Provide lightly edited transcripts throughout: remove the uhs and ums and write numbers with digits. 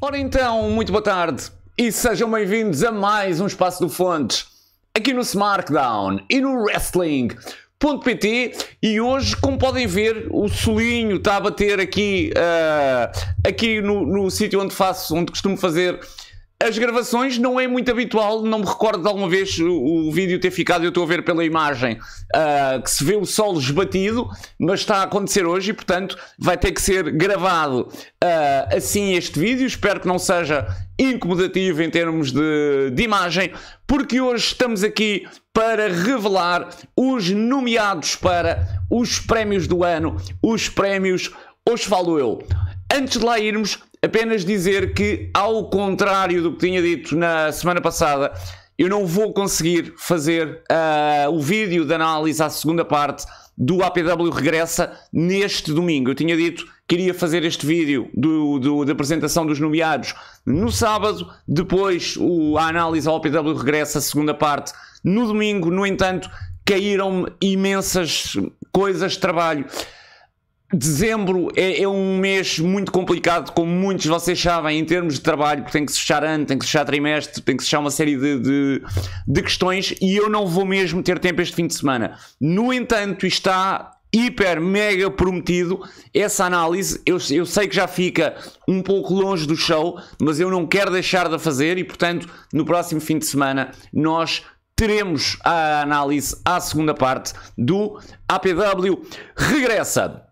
Ora então, muito boa tarde e sejam bem-vindos a mais um Espaço do Fontes, aqui no SmackDown e no Wrestling.pt. E hoje, como podem ver, o solinho está a bater aqui, no sítio onde costumo fazer as gravações. Não é muito habitual, não me recordo de alguma vez o vídeo ter ficado, eu estou a ver pela imagem que se vê o solo esbatido, mas está a acontecer hoje e portanto vai ter que ser gravado assim este vídeo. Espero que não seja incomodativo em termos de imagem, porque hoje estamos aqui para revelar os nomeados para os prémios do ano, os prémios Hoje Falo Eu. Antes de lá irmos, apenas dizer que, ao contrário do que tinha dito na semana passada, eu não vou conseguir fazer o vídeo de análise à segunda parte do APW Regressa neste domingo. Eu tinha dito que iria fazer este vídeo da apresentação dos nomeados no sábado, depois a análise ao APW Regressa, a segunda parte, no domingo. No entanto, caíram-me imensas coisas de trabalho. Dezembro é um mês muito complicado, como muitos de vocês sabem, em termos de trabalho, porque tem que se fechar ano, tem que se fechar trimestre, tem que se fechar uma série de questões, e eu não vou mesmo ter tempo este fim de semana. No entanto, está hiper, mega prometido essa análise. Eu sei que já fica um pouco longe do show, mas eu não quero deixar de a fazer e, portanto, no próximo fim de semana nós teremos a análise à segunda parte do APW Regressa.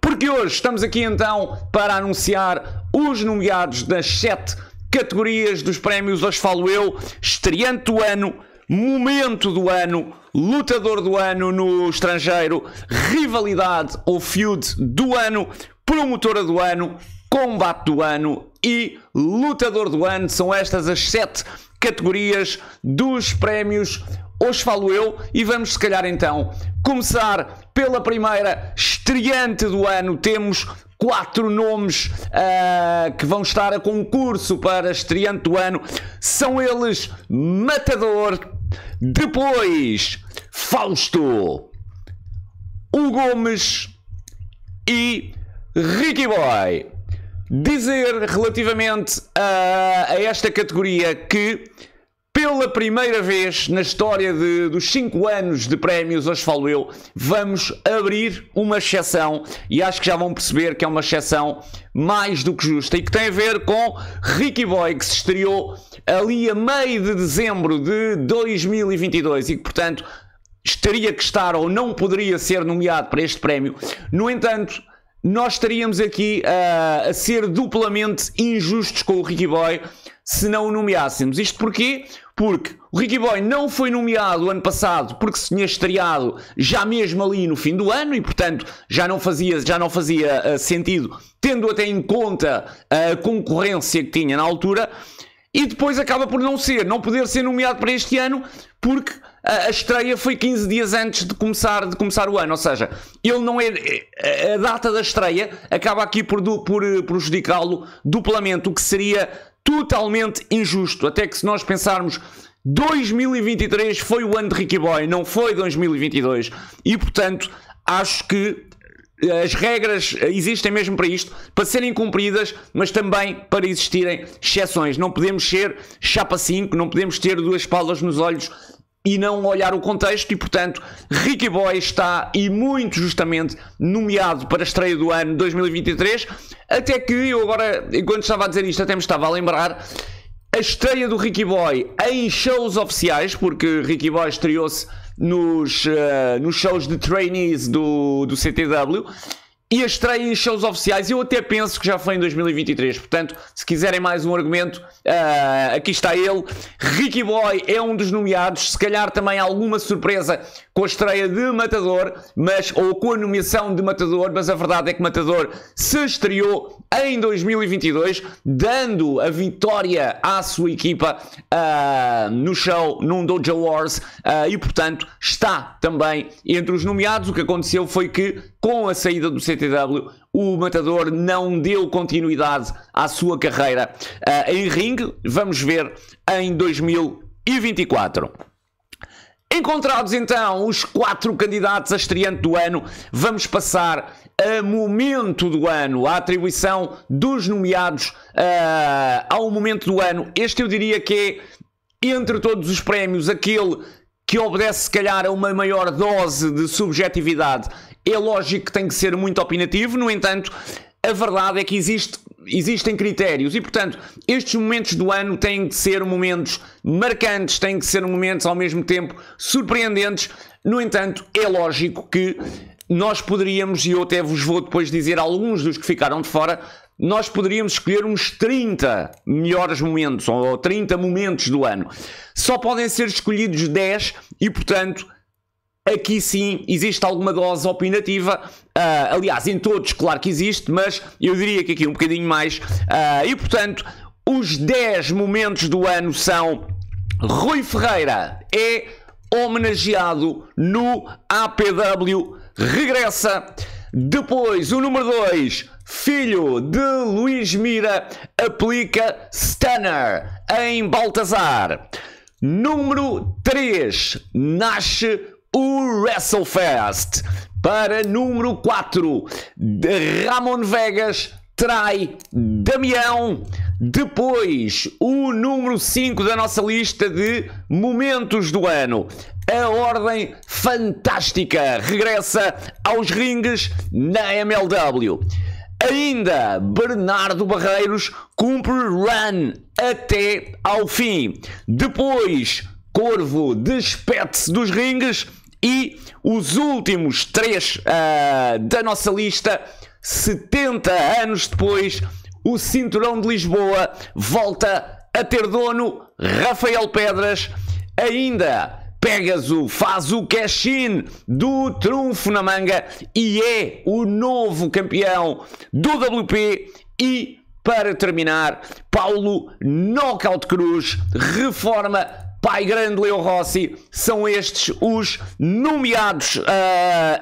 Porque hoje estamos aqui então para anunciar os nomeados das 7 categorias dos prémios Hoje Falo Eu: estreante do ano, momento do ano, lutador do ano no estrangeiro, rivalidade ou feud do ano, promotora do ano, combate do ano e lutador do ano. São estas as 7 categorias dos prémios Hoje Falo Eu, e vamos se calhar então começar pela primeira, estreante do ano. Temos 4 nomes que vão estar a concurso para estreante do ano. São eles Matador, depois Fausto, o Gomes e Ricky Boy. Dizer relativamente a esta categoria que, pela primeira vez na história dos 5 anos de prémios Hoje Falo Eu, vamos abrir uma exceção, e acho que já vão perceber que é uma exceção mais do que justa, e que tem a ver com Ricky Boy, que se estreou ali a meio de dezembro de 2022 e que, portanto, estaria que estar ou não poderia ser nomeado para este prémio. No entanto, nós estaríamos aqui a ser duplamente injustos com o Ricky Boy se não o nomeássemos. Isto porquê? Porque o Ricky Boy não foi nomeado ano passado porque se tinha estreado já mesmo ali no fim do ano e, portanto, já não fazia sentido, tendo até em conta a concorrência que tinha na altura, e depois acaba por não poder ser nomeado para este ano porque a estreia foi 15 dias antes de começar o ano. Ou seja, ele não é, a data da estreia acaba aqui por prejudicá-lo duplamente, o que seria totalmente injusto. Até que, se nós pensarmos, 2023 foi o ano de Ricky Boy, não foi 2022, e portanto acho que as regras existem mesmo para isto, para serem cumpridas, mas também para existirem exceções. Não podemos ser chapa 5, não podemos ter duas palas nos olhos e não olhar o contexto, e portanto Ricky Boy está, e muito justamente, nomeado para a estreia do ano 2023. Até que eu agora, enquanto estava a dizer isto, até me estava a lembrar a estreia do Ricky Boy em shows oficiais, porque Ricky Boy estreou-se nos shows de trainees do CTW, e a estreia em shows oficiais eu até penso que já foi em 2023. Portanto, se quiserem mais um argumento, aqui está ele. Ricky Boy é um dos nomeados. Se calhar também alguma surpresa com a estreia de Matador, ou com a nomeação de Matador, mas a verdade é que Matador se estreou em 2022, dando a vitória à sua equipa no show, num Dojo Wars, e portanto está também entre os nomeados. O que aconteceu foi que, com a saída do CTW, o Matador não deu continuidade à sua carreira em ringue. Vamos ver em 2024. Encontrados então os 4 candidatos a estreante do ano, vamos passar a momento do ano, a atribuição dos nomeados ao momento do ano. Este eu diria que é, entre todos os prémios, aquele que obedece se calhar a uma maior dose de subjetividade. É lógico que tem que ser muito opinativo, no entanto, a verdade é que existem critérios e, portanto, estes momentos do ano têm que ser momentos marcantes, têm que ser momentos ao mesmo tempo surpreendentes. No entanto, é lógico que nós poderíamos, e eu até vos vou depois dizer alguns dos que ficaram de fora, nós poderíamos escolher uns 30 melhores momentos, ou 30 momentos do ano. Só podem ser escolhidos 10 e, portanto, aqui sim existe alguma dose opinativa. Aliás, em todos, claro que existe, mas eu diria que aqui um bocadinho mais. E, portanto, os 10 momentos do ano são: Rui Ferreira é homenageado no APW Regressa. Depois, o número 2, filho de Luís Mira, aplica Stunner em Baltazar. Número 3, nasce o WrestleFest. Para número 4, Ramon Vegas trai Damião. Depois, o número 5 da nossa lista de momentos do ano, a Ordem Fantástica regressa aos ringues na MLW. Ainda, Bernardo Barreiros cumpre run até ao fim. Depois, Corvo despede-se dos ringues. E os últimos 3 da nossa lista, 70 anos depois, o Cinturão de Lisboa volta a ter dono, Rafael Pedras. Ainda, Pégaso faz o cash-in do trunfo na manga e é o novo campeão do WP. E, para terminar, Paulo Knockout Cruz reforma Pai Grande Leo Rossi. São estes os nomeados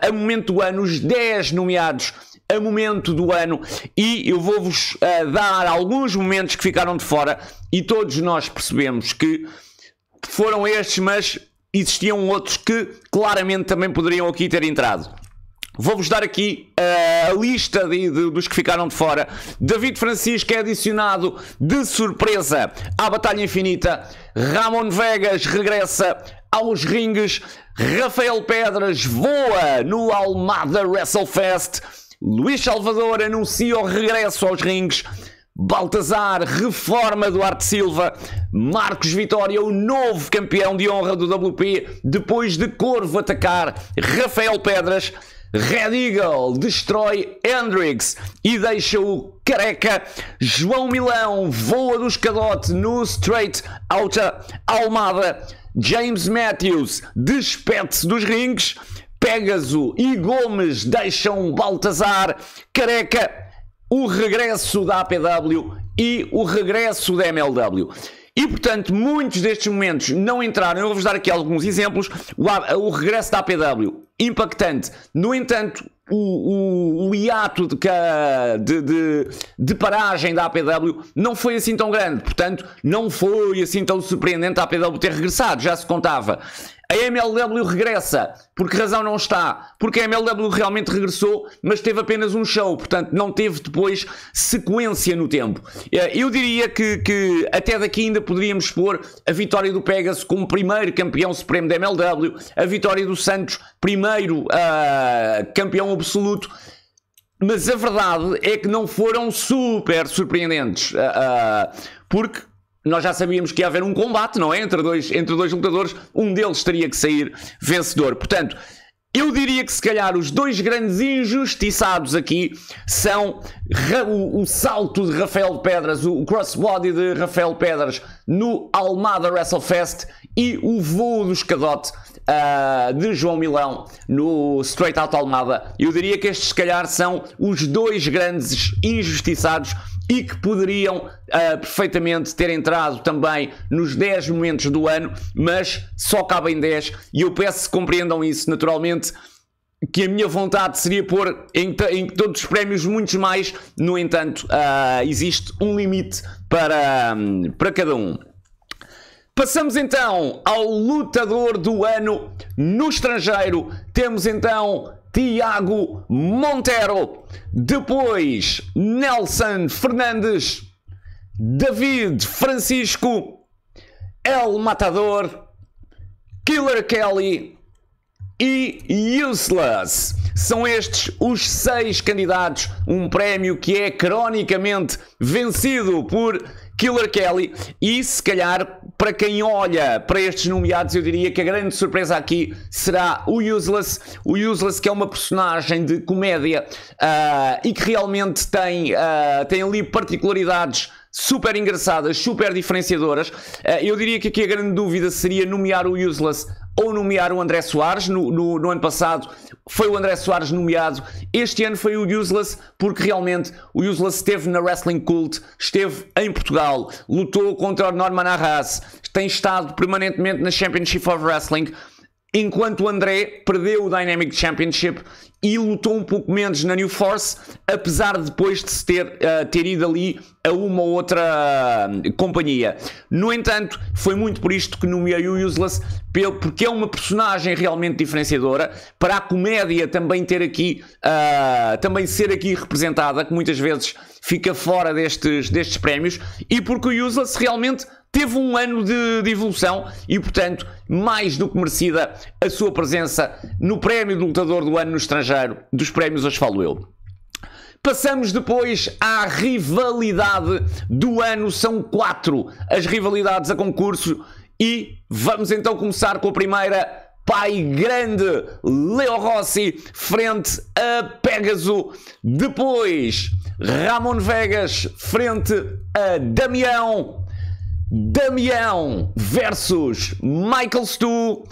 a momento do ano, os 10 nomeados a momento do ano, e eu vou-vos dar alguns momentos que ficaram de fora e todos nós percebemos que foram estes, mas existiam outros que claramente também poderiam aqui ter entrado. Vou-vos dar aqui a lista dos que ficaram de fora. David Francisco é adicionado de surpresa à Batalha Infinita. Ramon Vegas regressa aos ringues. Rafael Pedras voa no Almada WrestleFest. Luís Salvador anuncia o regresso aos ringues. Baltazar reforma Duarte Silva. Marcos Vitória, o novo campeão de honra do WP, depois de Corvo atacar Rafael Pedras. Red Eagle destrói Hendrix e deixa-o careca. João Milão voa do escadote no Straight Outta Almada. James Matthews despede-se dos ringues. Pégaso e Gomes deixam Baltazar careca. O regresso da APW e o regresso da MLW. E, portanto, muitos destes momentos não entraram. Eu vou-vos dar aqui alguns exemplos. O regresso da APW, impactante. No entanto, o hiato de paragem da APW não foi assim tão grande. Portanto, não foi assim tão surpreendente a APW ter regressado. Já se contava. A MLW regressa. Por que razão não está? Porque a MLW realmente regressou, mas teve apenas um show. Portanto, não teve depois sequência no tempo. Eu diria que até daqui ainda poderíamos expor a vitória do Pégaso como primeiro campeão supremo da MLW, a vitória do Santos, primeiro campeão absoluto. Mas a verdade é que não foram super surpreendentes. Porque nós já sabíamos que ia haver um combate, não é? Entre dois lutadores, um deles teria que sair vencedor. Portanto, eu diria que se calhar os dois grandes injustiçados aqui são o salto de Rafael Pedras, o crossbody de Rafael Pedras no Almada WrestleFest e o voo do escadote de João Milão no Straight Outta Almada. Eu diria que estes se calhar são os dois grandes injustiçados e que poderiam perfeitamente ter entrado também nos 10 momentos do ano, mas só cabem 10 e eu peço que compreendam isso naturalmente, que a minha vontade seria pôr em todos os prémios muitos mais. No entanto, existe um limite para cada um. Passamos então ao lutador do ano no estrangeiro. Temos então Tiago Monteiro, depois Nelson Fernandes, David Francisco, El Matador, Killer Kelly e Useless. São estes os 6 candidatos, um prémio que é cronicamente vencido por Killer Kelly. E se calhar, para quem olha para estes nomeados, eu diria que a grande surpresa aqui será o Useless. O Useless, que é uma personagem de comédia e que realmente tem ali particularidades super engraçadas, super diferenciadoras. Eu diria que aqui a grande dúvida seria nomear o Useless ou nomear o André Soares. No ano passado foi o André Soares nomeado, este ano foi o Useless, porque realmente o Useless esteve na Wrestling Cult, esteve em Portugal, lutou contra o Norman Arras, tem estado permanentemente na Championship of Wrestling, enquanto o André perdeu o Dynamic Championship e lutou um pouco menos na New Force, apesar de depois de se ter ido ali a uma ou outra companhia. No entanto, foi muito por isto que nomeei o Useless, porque é uma personagem realmente diferenciadora, para a comédia também ter aqui, também ser aqui representada, que muitas vezes fica fora destes prémios, e porque o Useless realmente teve um ano de evolução e, portanto, mais do que merecida a sua presença no prémio de lutador do ano no estrangeiro, dos prémios Hoje Falo Eu. Passamos depois à rivalidade do ano. São 4 as rivalidades a concurso e vamos então começar com a primeira. Pai Grande, Leo Rossi, frente a Pégaso. Depois, Ramon Vegas, frente a Damião. Damião versus Michael Stu.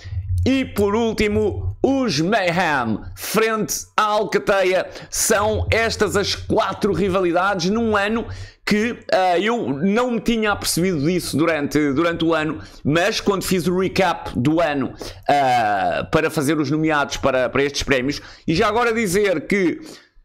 E por último, os Mayhem frente à Alcateia. São estas as 4 rivalidades num ano que eu não me tinha apercebido disso durante o ano, mas quando fiz o recap do ano para fazer os nomeados para estes prémios, e já agora dizer que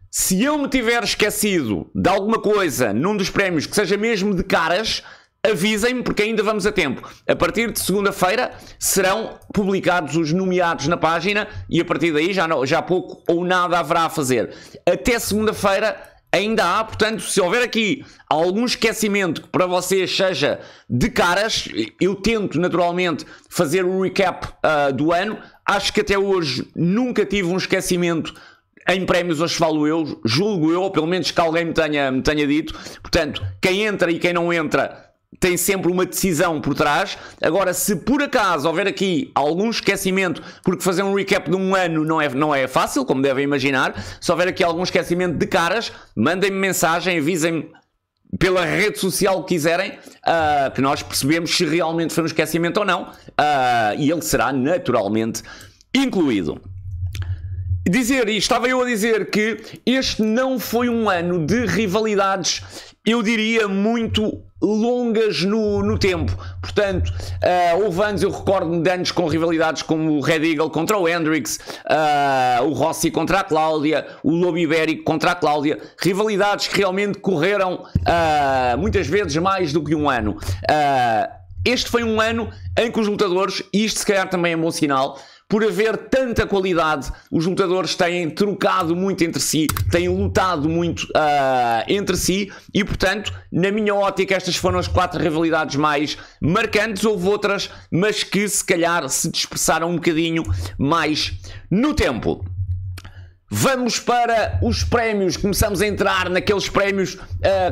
se eu me tiver esquecido de alguma coisa num dos prémios que seja mesmo de caras, avisem-me, porque ainda vamos a tempo. A partir de segunda-feira serão publicados os nomeados na página e a partir daí já pouco ou nada haverá a fazer. Até segunda-feira ainda há, portanto, se houver aqui algum esquecimento que para vocês seja de caras, eu tento naturalmente fazer o recap do ano. Acho que até hoje nunca tive um esquecimento em prémios Hoje Falo Eu, julgo eu, ou pelo menos que alguém me tenha dito. Portanto, quem entra e quem não entra tem sempre uma decisão por trás. Agora, se por acaso houver aqui algum esquecimento, porque fazer um recap de um ano não é fácil, como devem imaginar, se houver aqui algum esquecimento de caras, mandem-me mensagem, avisem-me pela rede social que quiserem, que nós percebemos se realmente foi um esquecimento ou não, e ele será naturalmente incluído. Estava eu a dizer que este não foi um ano de rivalidades, eu diria, muito longas no tempo. Portanto, houve anos, eu recordo-me de anos com rivalidades como o Red Eagle contra o Hendrix, o Rossi contra a Cláudia, o Lobo Ibérico contra a Cláudia, rivalidades que realmente correram muitas vezes mais do que um ano. Este foi um ano em que os lutadores, e isto se calhar também é um bom sinal, por haver tanta qualidade, os lutadores têm trocado muito entre si, têm lutado muito entre si e, portanto, na minha ótica, estas foram as 4 rivalidades mais marcantes. Houve outras, mas que se calhar se dispersaram um bocadinho mais no tempo. Vamos para os prémios, começamos a entrar naqueles prémios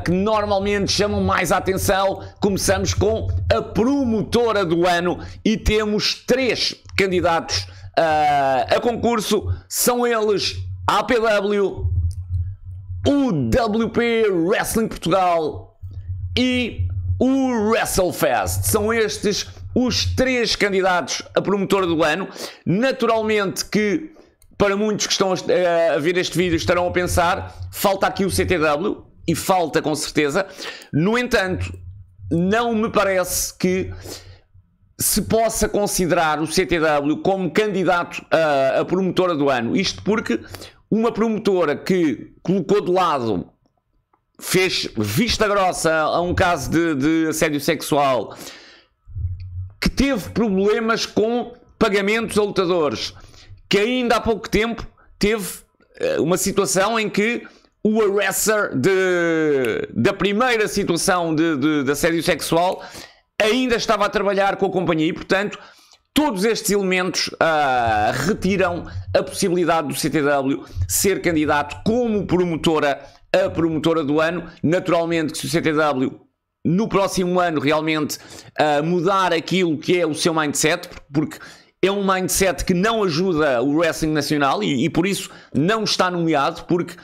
que normalmente chamam mais a atenção. Começamos com a promotora do ano e temos 3 candidatos a concurso. São eles a APW, o WP Wrestling Portugal e o WrestleFest. São estes os 3 candidatos a promotora do ano. Naturalmente que para muitos que estão a ver este vídeo estarão a pensar, falta aqui o CTW, e falta com certeza. No entanto, não me parece que se possa considerar o CTW como candidato a promotora do ano. Isto porque uma promotora que colocou de lado, fez vista grossa a um caso de assédio sexual, teve problemas com pagamentos a lutadores, que ainda há pouco tempo teve uma situação em que o arrestor da primeira situação de assédio sexual ainda estava a trabalhar com a companhia e, portanto, todos estes elementos retiram a possibilidade do CTW ser candidato como promotora a promotora do ano. Naturalmente que se o CTW no próximo ano realmente mudar aquilo que é o seu mindset, porque é um mindset que não ajuda o wrestling nacional e por isso não está nomeado, porque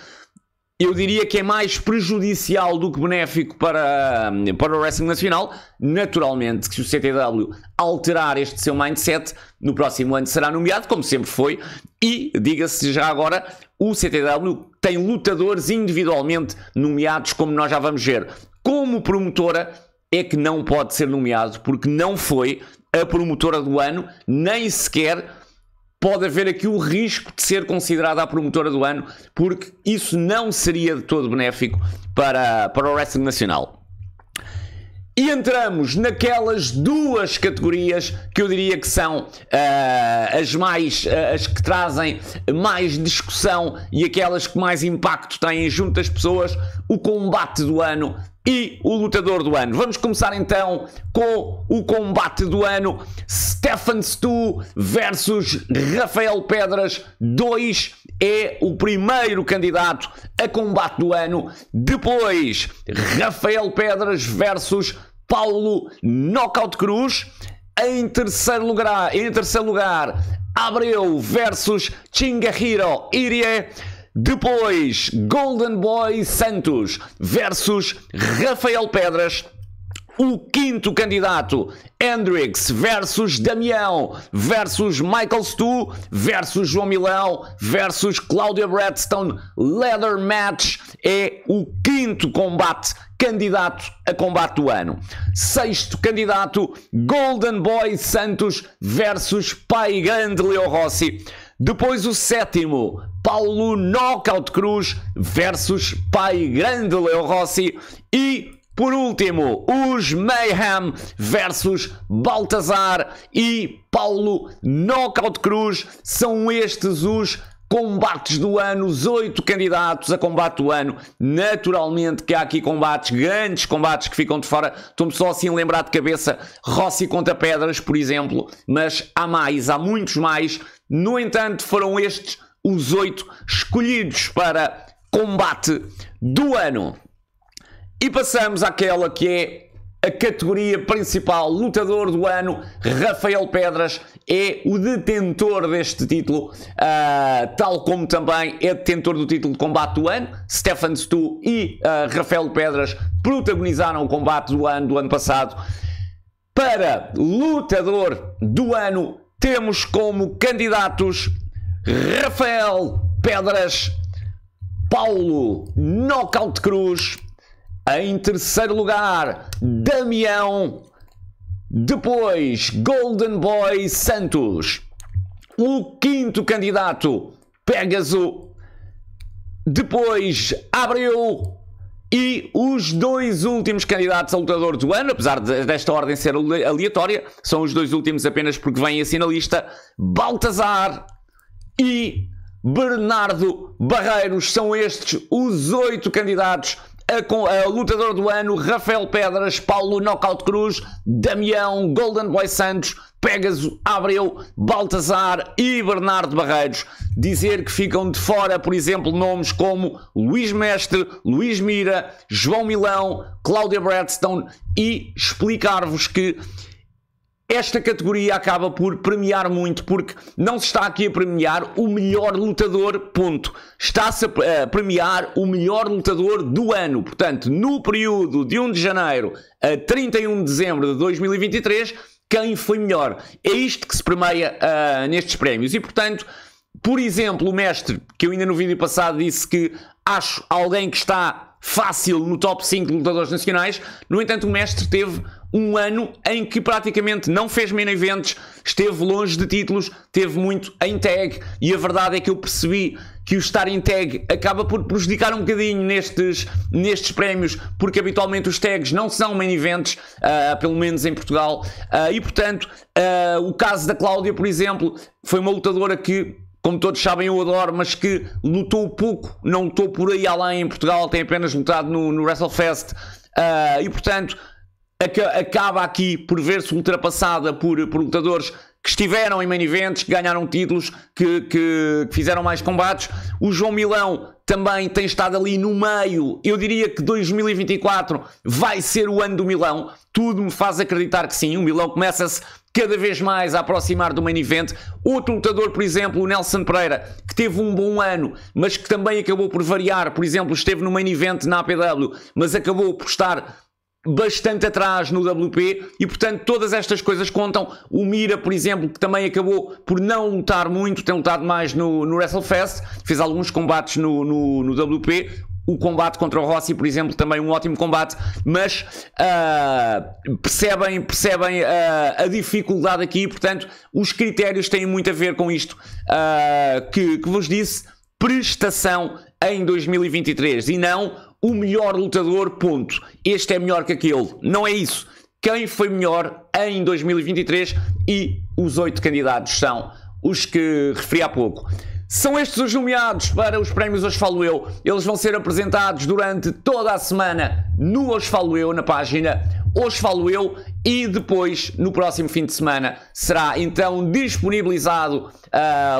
eu diria que é mais prejudicial do que benéfico para o wrestling nacional. Naturalmente que se o CTW alterar este seu mindset, no próximo ano será nomeado, como sempre foi, e diga-se já agora, o CTW tem lutadores individualmente nomeados, como nós já vamos ver. Como promotora é que não pode ser nomeado, porque não foi a promotora do ano, nem sequer pode haver aqui o risco de ser considerada a promotora do ano, porque isso não seria de todo benéfico para o wrestling nacional. E entramos naquelas duas categorias que eu diria que são as que trazem mais discussão e aquelas que mais impacto têm junto das pessoas: o combate do ano e o lutador do ano. Vamos começar então com o combate do ano: Stephen Stu versus Rafael Pedras 2 é o primeiro candidato a combate do ano. Depois, Rafael Pedras versus Paulo Knockout Cruz. Em terceiro lugar, Abreu versus Chingahiro Irie. Depois, Golden Boy Santos versus Rafael Pedras. O quinto candidato, Hendrix versus Damião versus Michael Stu versus João Milão versus Claudia Bradstone. Leather Match é o quinto candidato a combate do ano. Sexto candidato, Golden Boy Santos versus Pai Grande Leo Rossi. Depois o sétimo, Paulo Knockout Cruz versus Pai Grande Leo Rossi. E por último, os Mayhem versus Baltazar e Paulo Knockout Cruz. São estes os combates do ano, os 8 candidatos a combate do ano. Naturalmente que há aqui grandes combates que ficam de fora. Estou-me só assim a lembrar de cabeça Rossi contra Pedras, por exemplo, mas há muitos mais. No entanto, foram estes os 8 escolhidos para combate do ano. E passamos àquela que é a categoria principal, lutador do ano. Rafael Pedras é o detentor deste título, tal como também é detentor do título de combate do ano. Stephen Stu e Rafael Pedras protagonizaram o combate do ano passado. Para lutador do ano, temos como candidatos Rafael Pedras, Paulo Knockout Cruz. Em terceiro lugar, Damião. Depois, Golden Boy Santos. O quinto candidato, Pégaso. Depois, Abreu. E os dois últimos candidatos a lutador do ano, apesar desta ordem ser aleatória, são os dois últimos apenas porque vêm assim na lista: Baltazar e Bernardo Barreiros. São estes os 8 candidatos a lutador do ano. Rafael Pedras, Paulo Knockout Cruz, Damião, Golden Boy Santos, Pégaso, Abreu, Baltazar e Bernardo Barreiros. Dizer que ficam de fora, por exemplo, nomes como Luís Mestre, Luís Mira, João Milão, Claudia Bradstone, e explicar-vos que esta categoria acaba por premiar muito, porque não se está aqui a premiar o melhor lutador, ponto. Está-se a premiar o melhor lutador do ano. Portanto, no período de 1 de janeiro a 31 de dezembro de 2023, quem foi melhor. É isto que se premia nestes prémios. E, portanto, por exemplo, o Mestre, que eu ainda no vídeo passado disse que acho alguém que está fácil no top 5 de lutadores nacionais. No entanto, o Mestre teve um ano em que praticamente não fez main events, esteve longe de títulos, teve muito em tag, e a verdade é que eu percebi que o estarem tag acaba por prejudicar um bocadinho nestes prémios, porque habitualmente os tags não são main events, pelo menos em Portugal, e portanto o caso da Cláudia, por exemplo, foi uma lutadora que, como todos sabem, eu adoro, mas que lutou pouco, não lutou por aí além em Portugal, tem apenas lutado no WrestleFest, e portanto acaba aqui por ver-se ultrapassada por lutadores que estiveram em main events, que ganharam títulos, que fizeram mais combates. O João Milão também tem estado ali no meio. Eu diria que 2024 vai ser o ano do Milão. Tudo me faz acreditar que sim. O Milão começa-se cada vez mais a aproximar do main event. Outro lutador, por exemplo, o Nelson Pereira, que teve um bom ano, mas que também acabou por variar. Por exemplo, esteve no main event na APW, mas acabou por estar bastante atrás no WP, e portanto todas estas coisas contam. O Mira, por exemplo, que também acabou por não lutar muito, tem lutado mais no WrestleFest, fez alguns combates no WP. O combate contra o Rossi, por exemplo, também um ótimo combate, mas percebem a dificuldade aqui. Portanto, os critérios têm muito a ver com isto que vos disse: prestação em 2023 e não o melhor lutador, ponto. Este é melhor que aquele. Não é isso. Quem foi melhor em 2023, e os 8 candidatos são os que referi há pouco. São estes os nomeados para os prémios Hoje Falo Eu. Eles vão ser apresentados durante toda a semana no Hoje Falo Eu, na página Hoje Falo Eu, e depois, no próximo fim de semana, será então disponibilizado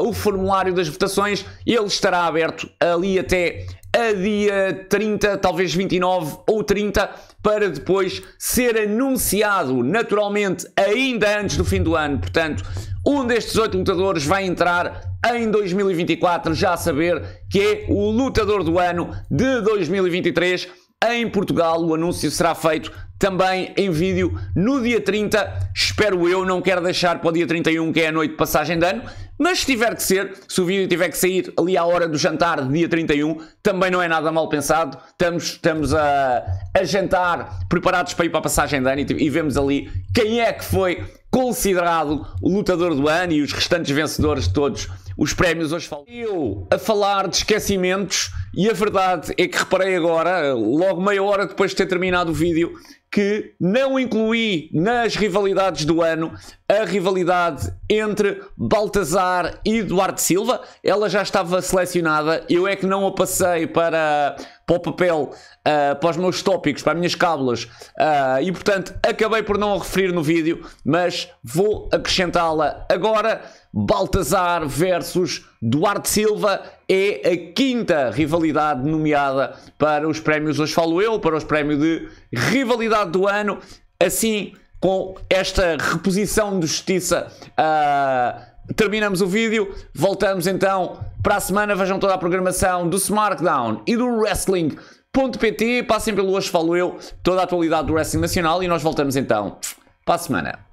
o formulário das votações. Ele estará aberto ali até a dia 30, talvez 29 ou 30, para depois ser anunciado naturalmente ainda antes do fim do ano. Portanto, um destes 8 lutadores vai entrar em 2024, já a saber que é o lutador do ano de 2023. Em Portugal o anúncio será feito também em vídeo no dia 30, espero eu. Não quero deixar para o dia 31, que é a noite de passagem de ano, mas se tiver que ser, se o vídeo tiver que sair ali à hora do jantar de dia 31, também não é nada mal pensado. Estamos a jantar, preparados para ir para a passagem de ano, e vemos ali quem é que foi considerado o lutador do ano e os restantes vencedores de todos os prémios. Hoje falo eu a falar de esquecimentos, e a verdade é que reparei agora, logo meia hora depois de ter terminado o vídeo, que não incluí nas rivalidades do ano a rivalidade entre Baltazar e Duarte Silva. Ela já estava selecionada, eu é que não a passei para o papel, para os meus tópicos, para as minhas cábulas, e portanto acabei por não a referir no vídeo, mas vou acrescentá-la agora. Baltazar versus Duarte Silva é a 5ª rivalidade nomeada para os prémios Hoje Falo Eu, para os prémios de rivalidade do ano. Assim, com esta reposição de justiça, terminamos o vídeo. Voltamos então para a semana. Vejam toda a programação do SmackDown e do Wrestling.pt. Passem pelo Hoje Falo Eu, toda a atualidade do Wrestling Nacional, e nós voltamos então para a semana.